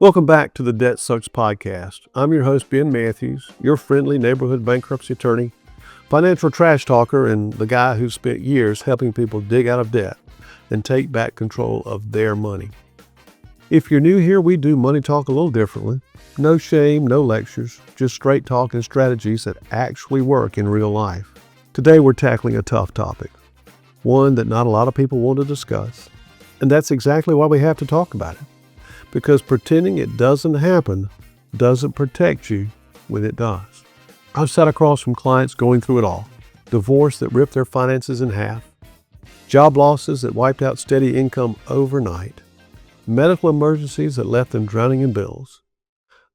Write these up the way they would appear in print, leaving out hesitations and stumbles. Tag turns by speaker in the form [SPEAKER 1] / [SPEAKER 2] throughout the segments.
[SPEAKER 1] Welcome back to the Debt Sucks podcast. I'm your host, Ben Matthews, your friendly neighborhood bankruptcy attorney, financial trash talker, and the guy who spent years helping people dig out of debt and take back control of their money. If you're new here, we do money talk a little differently. No shame, no lectures, just straight talk and strategies that actually work in real life. Today we're tackling a tough topic, one that not a lot of people want to discuss, and that's exactly why we have to talk about it. Because pretending it doesn't happen doesn't protect you when it does. I've sat across from clients going through it all. Divorce that ripped their finances in half, job losses that wiped out steady income overnight, medical emergencies that left them drowning in bills.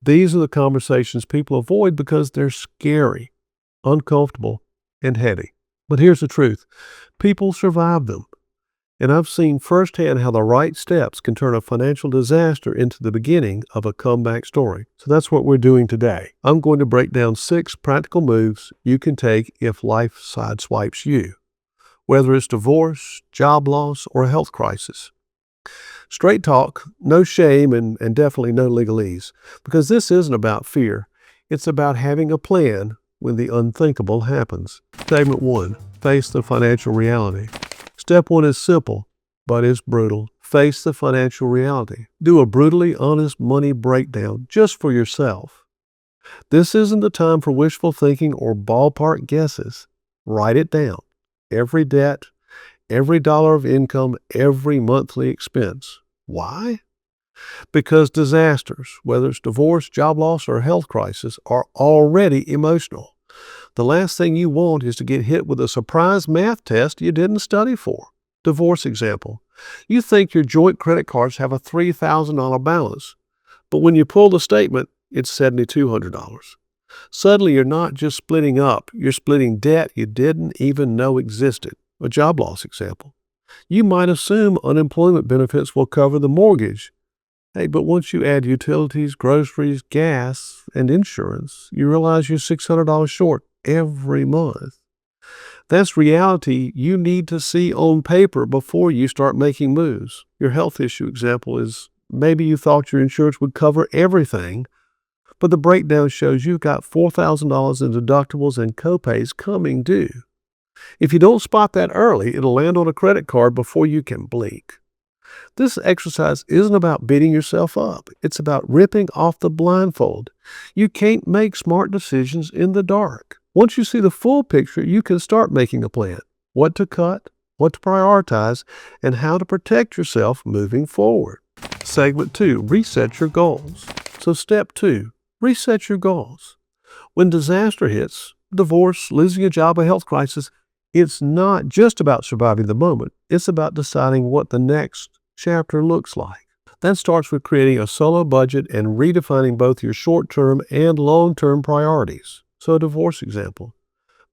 [SPEAKER 1] These are the conversations people avoid because they're scary, uncomfortable, and heady. But here's the truth. People survive them. And I've seen firsthand how the right steps can turn a financial disaster into the beginning of a comeback story. So that's what we're doing today. I'm going to break down 6 practical moves you can take if life sideswipes you, whether it's divorce, job loss, or a health crisis. Straight talk, no shame, and definitely no legalese, because this isn't about fear. It's about having a plan when the unthinkable happens. Segment 1, face the financial reality. Step 1 is simple, but it's brutal. Face the financial reality. Do a brutally honest money breakdown just for yourself. This isn't the time for wishful thinking or ballpark guesses. Write it down. Every debt, every dollar of income, every monthly expense. Why? Because disasters, whether it's divorce, job loss, or health crisis, are already emotional. The last thing you want is to get hit with a surprise math test you didn't study for. Divorce example. You think your joint credit cards have a $3,000 balance, but when you pull the statement, it's $7,200. Suddenly, you're not just splitting up, you're splitting debt you didn't even know existed. A job loss example. You might assume unemployment benefits will cover the mortgage. Hey, but once you add utilities, groceries, gas, and insurance, you realize you're $600 short every month. That's reality you need to see on paper before you start making moves. Your health issue example is maybe you thought your insurance would cover everything, but the breakdown shows you've got $4,000 in deductibles and copays coming due. If you don't spot that early, it'll land on a credit card before you can blink. This exercise isn't about beating yourself up. It's about ripping off the blindfold. You can't make smart decisions in the dark. Once you see the full picture, you can start making a plan. What to cut, what to prioritize, and how to protect yourself moving forward. Segment 2, reset your goals. So step 2, reset your goals. When disaster hits, divorce, losing a job, a health crisis, it's not just about surviving the moment. It's about deciding what the next chapter looks like. That starts with creating a solo budget and redefining both your short-term and long-term priorities. So a divorce example.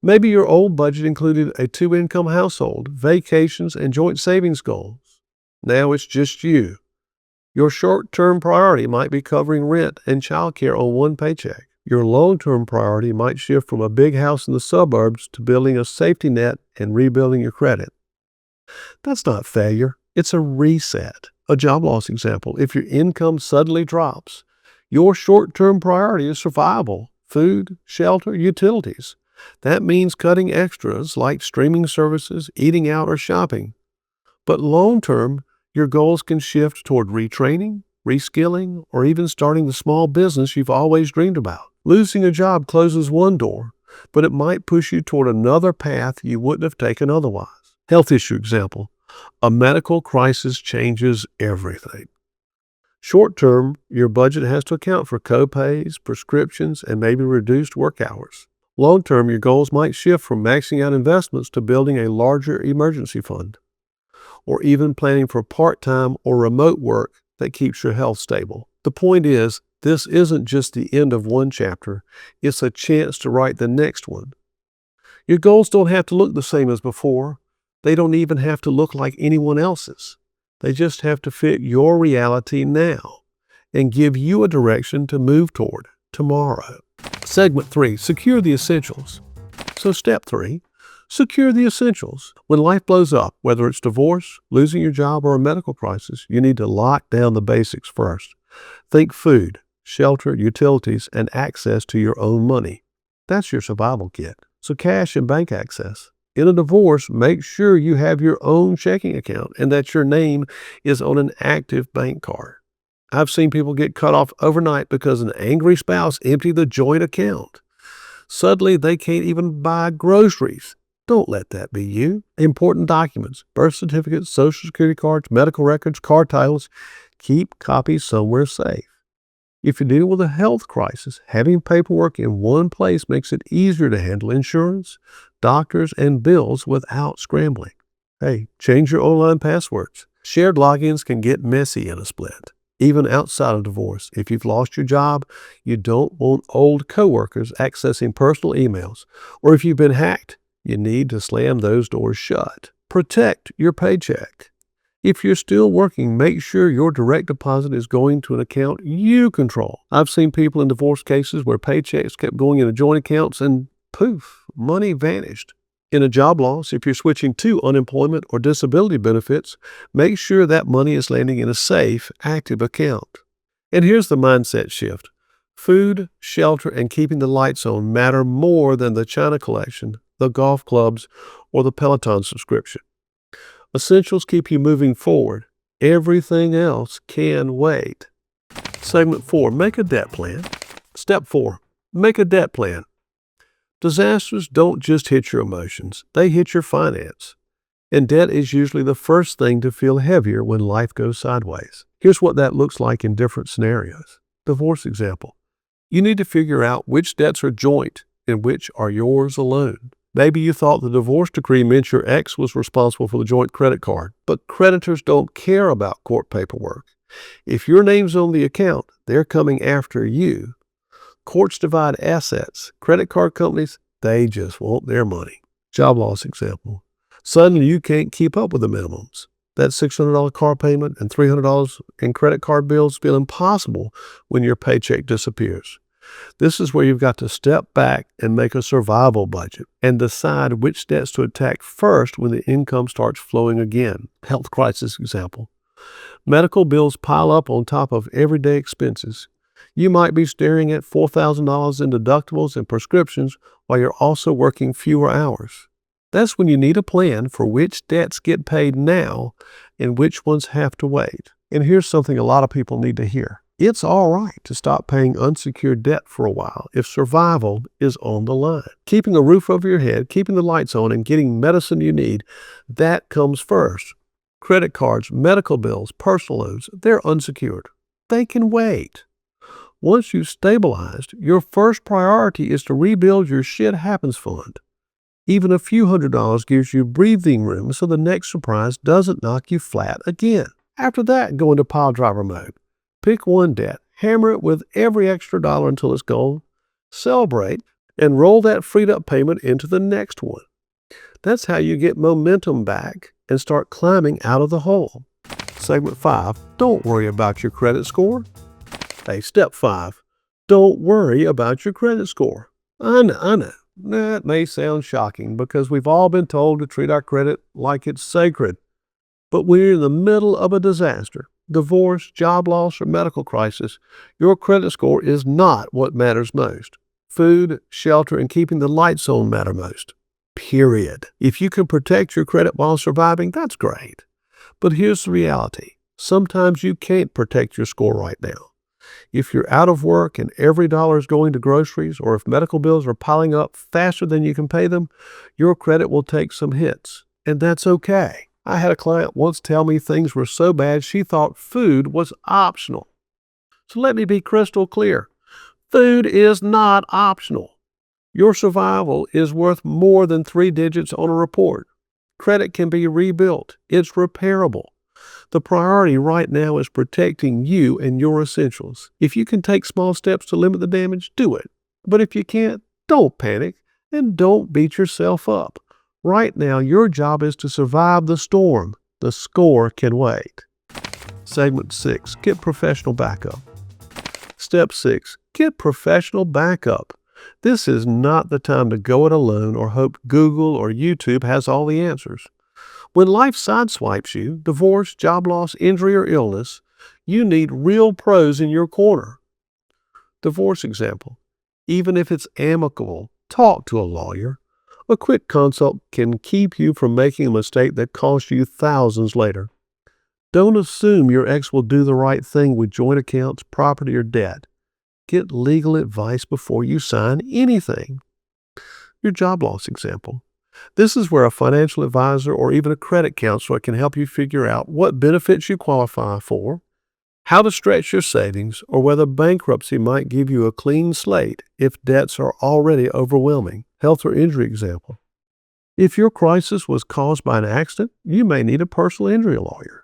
[SPEAKER 1] Maybe your old budget included a 2-income household, vacations, and joint savings goals. Now it's just you. Your short-term priority might be covering rent and childcare on one paycheck. Your long-term priority might shift from a big house in the suburbs to building a safety net and rebuilding your credit. That's not failure. It's a reset. A job loss example. If your income suddenly drops, your short-term priority is survival, food, shelter, utilities. That means cutting extras like streaming services, eating out, or shopping. But long-term, your goals can shift toward retraining, reskilling, or even starting the small business you've always dreamed about. Losing a job closes one door, but it might push you toward another path you wouldn't have taken otherwise. Health issue example. A medical crisis changes everything. Short-term, your budget has to account for copays, prescriptions, and maybe reduced work hours. Long-term, your goals might shift from maxing out investments to building a larger emergency fund, or even planning for part-time or remote work that keeps your health stable. The point is, this isn't just the end of one chapter, it's a chance to write the next one. Your goals don't have to look the same as before. They don't even have to look like anyone else's. They just have to fit your reality now and give you a direction to move toward tomorrow. Segment 3, secure the essentials. So step 3, secure the essentials. When life blows up, whether it's divorce, losing your job, or a medical crisis, you need to lock down the basics first. Think food, shelter, utilities, and access to your own money. That's your survival kit. So cash and bank access. In a divorce, make sure you have your own checking account and that your name is on an active bank card. I've seen people get cut off overnight because an angry spouse emptied the joint account. Suddenly, they can't even buy groceries. Don't let that be you. Important documents, birth certificates, social security cards, medical records, car titles. Keep copies somewhere safe. If you're dealing with a health crisis, having paperwork in one place makes it easier to handle insurance, doctors, and bills without scrambling. Hey, change your online passwords. Shared logins can get messy in a split. Even outside of divorce, if you've lost your job, you don't want old coworkers accessing personal emails. Or if you've been hacked, you need to slam those doors shut. Protect your paycheck. If you're still working, make sure your direct deposit is going to an account you control. I've seen people in divorce cases where paychecks kept going into joint accounts and poof, money vanished. In a job loss, if you're switching to unemployment or disability benefits, make sure that money is landing in a safe, active account. And here's the mindset shift. Food, shelter, and keeping the lights on matter more than the China collection, the golf clubs, or the Peloton subscription. Essentials keep you moving forward. Everything else can wait. Segment 4, make a debt plan. Step 4, make a debt plan. Disasters don't just hit your emotions, they hit your finance. And debt is usually the first thing to feel heavier when life goes sideways. Here's what that looks like in different scenarios. Divorce example. You need to figure out which debts are joint and which are yours alone. Maybe you thought the divorce decree meant your ex was responsible for the joint credit card, but creditors don't care about court paperwork. If your name's on the account, they're coming after you. Courts divide assets. Credit card companies, they just want their money. Job loss example. Suddenly you can't keep up with the minimums. That $600 car payment and $300 in credit card bills feel impossible when your paycheck disappears. This is where you've got to step back and make a survival budget and decide which debts to attack first when the income starts flowing again. Health crisis example. Medical bills pile up on top of everyday expenses. You might be staring at $4,000 in deductibles and prescriptions while you're also working fewer hours. That's when you need a plan for which debts get paid now and which ones have to wait. And here's something a lot of people need to hear. It's all right to stop paying unsecured debt for a while if survival is on the line. Keeping a roof over your head, keeping the lights on, and getting medicine you need, that comes first. Credit cards, medical bills, personal loans, they're unsecured. They can wait. Once you've stabilized, your first priority is to rebuild your shit happens fund. Even a few $100s gives you breathing room so the next surprise doesn't knock you flat again. After that, go into pile driver mode. Pick one debt, hammer it with every extra dollar until it's gone, celebrate, and roll that freed up payment into the next one. That's how you get momentum back and start climbing out of the hole. Segment 5, don't worry about your credit score. Hey, step 5, don't worry about your credit score. I know. That may sound shocking because we've all been told to treat our credit like it's sacred. But when you're in the middle of a disaster, divorce, job loss, or medical crisis, your credit score is not what matters most. Food, shelter, and keeping the lights on matter most. Period. If you can protect your credit while surviving, that's great. But here's the reality. Sometimes you can't protect your score right now. If you're out of work and every dollar is going to groceries, or if medical bills are piling up faster than you can pay them, your credit will take some hits. And that's okay. I had a client once tell me things were so bad she thought food was optional. So let me be crystal clear. Food is not optional. Your survival is worth more than 3 digits on a report. Credit can be rebuilt. It's repairable. The priority right now is protecting you and your essentials. If you can take small steps to limit the damage, do it. But if you can't, don't panic and don't beat yourself up. Right now, your job is to survive the storm. The score can wait. Segment 6, get professional backup. Step 6, get professional backup. This is not the time to go it alone or hope Google or YouTube has all the answers. When life sideswipes you, divorce, job loss, injury, or illness, You need real pros in your corner. Divorce example. Even if it's amicable, talk to a lawyer. A quick consult can keep you from making a mistake that costs you thousands later. Don't assume your ex will do the right thing with joint accounts, property, or debt. Get legal advice before you sign anything. Your job loss example. This is where a financial advisor or even a credit counselor can help you figure out what benefits you qualify for, how to stretch your savings, or whether bankruptcy might give you a clean slate if debts are already overwhelming. Health or injury example. If your crisis was caused by an accident, you may need a personal injury lawyer.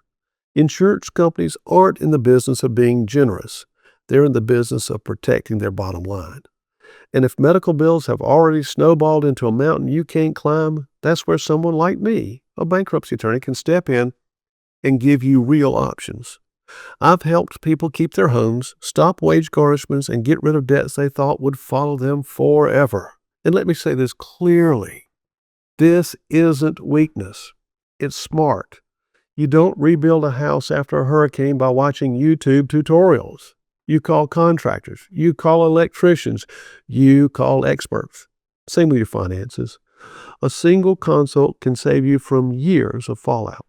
[SPEAKER 1] Insurance companies aren't in the business of being generous. They're in the business of protecting their bottom line. And if medical bills have already snowballed into a mountain you can't climb, that's where someone like me, a bankruptcy attorney, can step in and give you real options. I've helped people keep their homes, stop wage garnishments, and get rid of debts they thought would follow them forever. And let me say this clearly. This isn't weakness. It's smart. You don't rebuild a house after a hurricane by watching YouTube tutorials. You call contractors. You call electricians. You call experts. Same with your finances. A single consult can save you from years of fallout.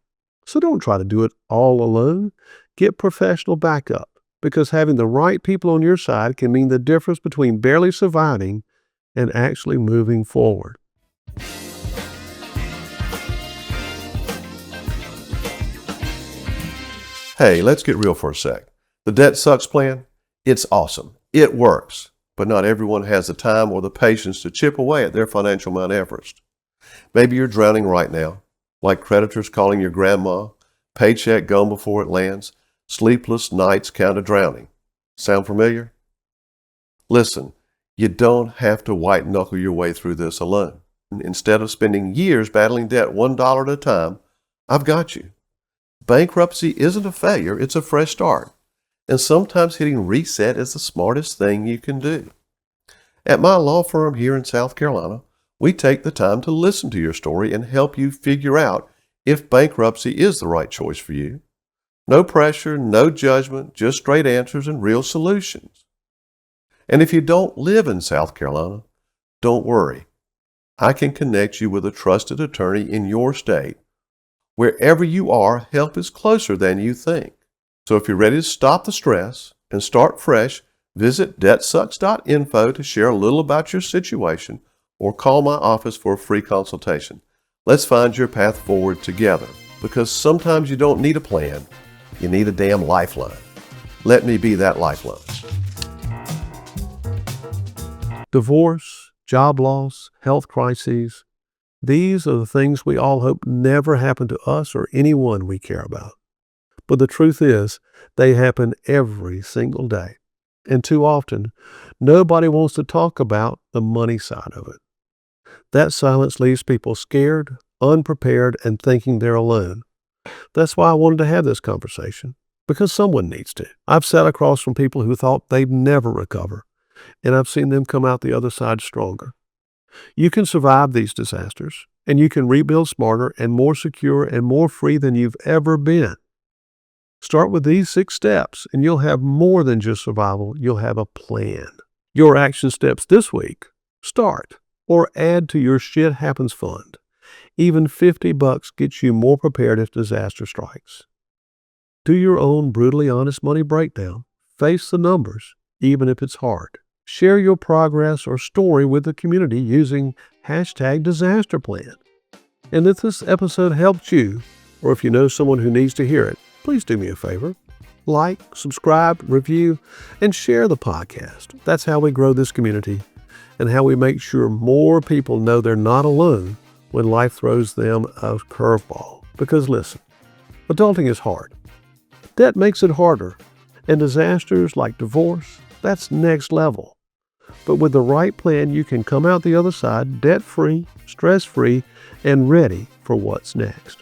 [SPEAKER 1] So don't try to do it all alone. Get professional backup, because having the right people on your side can mean the difference between barely surviving and actually moving forward.
[SPEAKER 2] Hey, let's get real for a sec. The Debt Sucks plan, it's awesome. It works, but not everyone has the time or the patience to chip away at their financial Mount Everest. Maybe you're drowning right now, like creditors calling your grandma, paycheck gone before it lands, sleepless nights counted drowning. Sound familiar? Listen, you don't have to white-knuckle your way through this alone. Instead of spending years battling debt $1 at a time, I've got you. Bankruptcy isn't a failure, it's a fresh start. And sometimes hitting reset is the smartest thing you can do. At my law firm here in South Carolina, we take the time to listen to your story and help you figure out if bankruptcy is the right choice for you. No pressure, no judgment, just straight answers and real solutions. And if you don't live in South Carolina, don't worry. I can connect you with a trusted attorney in your state. Wherever you are, help is closer than you think. So if you're ready to stop the stress and start fresh, visit debtsucks.info to share a little about your situation or call my office for a free consultation. Let's find your path forward together, because sometimes you don't need a plan, you need a damn lifeline. Let me be that lifeline.
[SPEAKER 1] Divorce, job loss, health crises. These are the things we all hope never happen to us or anyone we care about. But the truth is, they happen every single day. And too often, nobody wants to talk about the money side of it. That silence leaves people scared, unprepared, and thinking they're alone. That's why I wanted to have this conversation, because someone needs to. I've sat across from people who thought they'd never recover, and I've seen them come out the other side stronger. You can survive these disasters, and you can rebuild smarter and more secure and more free than you've ever been. Start with these 6 steps, and you'll have more than just survival. You'll have a plan. Your action steps this week: start or add to your Shit Happens Fund. Even $50 gets you more prepared if disaster strikes. Do your own brutally honest money breakdown. Face the numbers, even if it's hard. Share your progress or story with the community using #DisasterPlan. And if this episode helped you, or if you know someone who needs to hear it, please do me a favor. Like, subscribe, review, and share the podcast. That's how we grow this community and how we make sure more people know they're not alone when life throws them a curveball. Because listen, adulting is hard. Debt makes it harder. And disasters like divorce, that's next level. But with the right plan, you can come out the other side debt-free, stress-free, and ready for what's next.